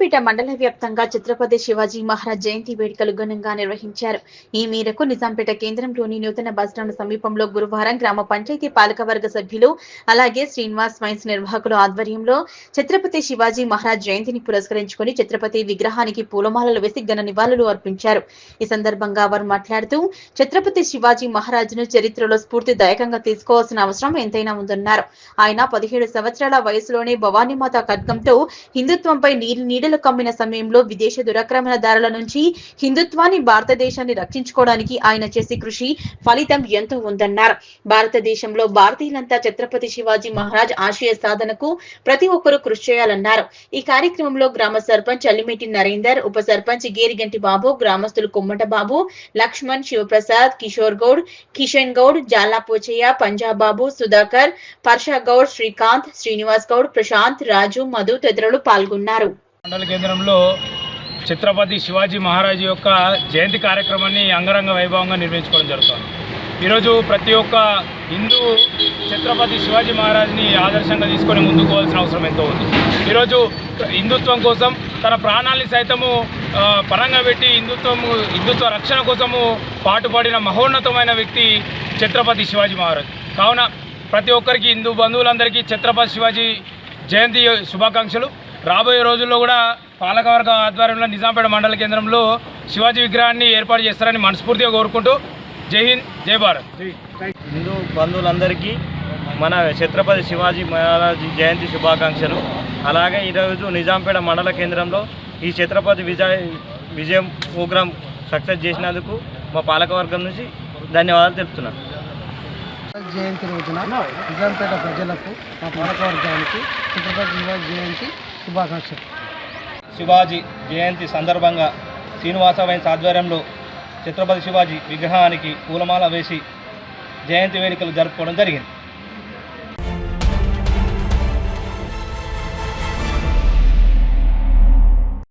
నిజాంపేట మండల వ్యాప్తంగా ఛత్రపతి శివాజీ మహారాజ్ జయంతి వేడుకలు ఘనంగా నిర్వహించారు. ఈ మేరకు నిజాంపేట కేంద్రంలోని నూతన బస్టాండ్ సమీపంలో గురువారం గ్రామ పంచాయతీ పాలకవర్గ సభ్యులు అలాగే శ్రీనివాస్ వైన్స్ నిర్వాహకుల ఆధ్వర్యంలో ఛత్రపతి శివాజీ మహారాజ్ జయంతిని పురస్కరించుకుని ఛత్రపతి విగ్రహానికి పూలమాలలు వేసి ఘన నివాళులు అర్పించారు. ఈ సందర్భంగా వారు మాట్లాడుతూ ఛత్రపతి శివాజీ మహారాజును చరిత్రలో స్ఫూర్తిదాయకంగా తీసుకోవాల్సిన అవసరం ఎంతైనా ఉందన్నారు. ఆయన 17 సంవత్సరాల వయసులోనే భవానీమాత ఖడ్గంతో హిందుత్వంపై నీడలు కమ్మిన సమయంలో విదేశ దురాక్రమణదారుల నుంచి హిందుత్వాన్ని భారతదేశాన్ని రక్షించుకోవడానికి ఆయన చేసే కృషి ఫలితం ఎంతో ఉందన్నారు. భారతదేశంలో భారతీయులంతా ఛత్రపతి శివాజీ మహారాజ్ ఆశయ సాధనకు ప్రతి ఒక్కరూ కృషి చేయాలన్నారు. ఈ కార్యక్రమంలో గ్రామ సర్పంచ్ అల్లిమెట్టి నరేందర్, ఉప సర్పంచ్ గేరిగంటి బాబు, గ్రామస్తులు కొమ్మట బాబు, లక్ష్మణ్, శివప్రసాద్, కిషోర్ గౌడ్, కిషన్ గౌడ్, జాలా పోచయ్య, పంజాబ్ బాబు, సుధాకర్, పర్షా గౌడ్, శ్రీకాంత్, శ్రీనివాస్ గౌడ్, ప్రశాంత్, రాజు, మధు తదితరులు పాల్గొన్నారు. మండల కేంద్రంలో ఛత్రపతి శివాజీ మహారాజు యొక్క జయంతి కార్యక్రమాన్ని అంగరంగ వైభవంగా నిర్వహించుకోవడం జరుగుతుంది. ఈరోజు ప్రతి ఒక్క హిందూ ఛత్రపతి శివాజీ మహారాజ్ని ఆదర్శంగా తీసుకొని ముందుకు పోవాల్సిన అవసరం ఎంతో ఉంది. ఈరోజు హిందుత్వం కోసం తన ప్రాణాలని సైతము పరంగా పెట్టి హిందుత్వ రక్షణ కోసము పాటుపడిన మహోన్నతమైన వ్యక్తి ఛత్రపతి శివాజీ మహారాజ్. కావున ప్రతి ఒక్కరికి హిందూ బంధువులందరికీ ఛత్రపతి శివాజీ జయంతి శుభాకాంక్షలు. రాబోయే రోజుల్లో కూడా పాలకవర్గ ఆధ్వర్యంలో నిజాంపేట మండల కేంద్రంలో శివాజీ విగ్రహాన్ని ఏర్పాటు చేస్తారని మనస్ఫూర్తిగా కోరుకుంటూ జై హింద్, జై భారత్. హిందూ బంధువులందరికీ మన ఛత్రపతి శివాజీ మహారాజ్ జయంతి శుభాకాంక్షలు. అలాగే ఈరోజు నిజాంపేట మండల కేంద్రంలో ఈ ఛత్రపతి విజయం ప్రోగ్రాం సక్సెస్ చేసినందుకు మా పాలకవర్గం నుంచి ధన్యవాదాలు తెలుపుతున్నాను. జయంతి రోజున నిజాంపేట ప్రజలకు మా పాలకవర్గానికి ఛత్రపతి శివాజీ జయంతి శుభాకాంక్షలు. శివాజీ జయంతి సందర్భంగా శ్రీనివాస వైన్స్ ఆధ్వర్యంలో ఛత్రపతి శివాజీ విగ్రహానికి పూలమాల వేసి జయంతి వేడుకలు జరుపుకోవడం జరిగింది.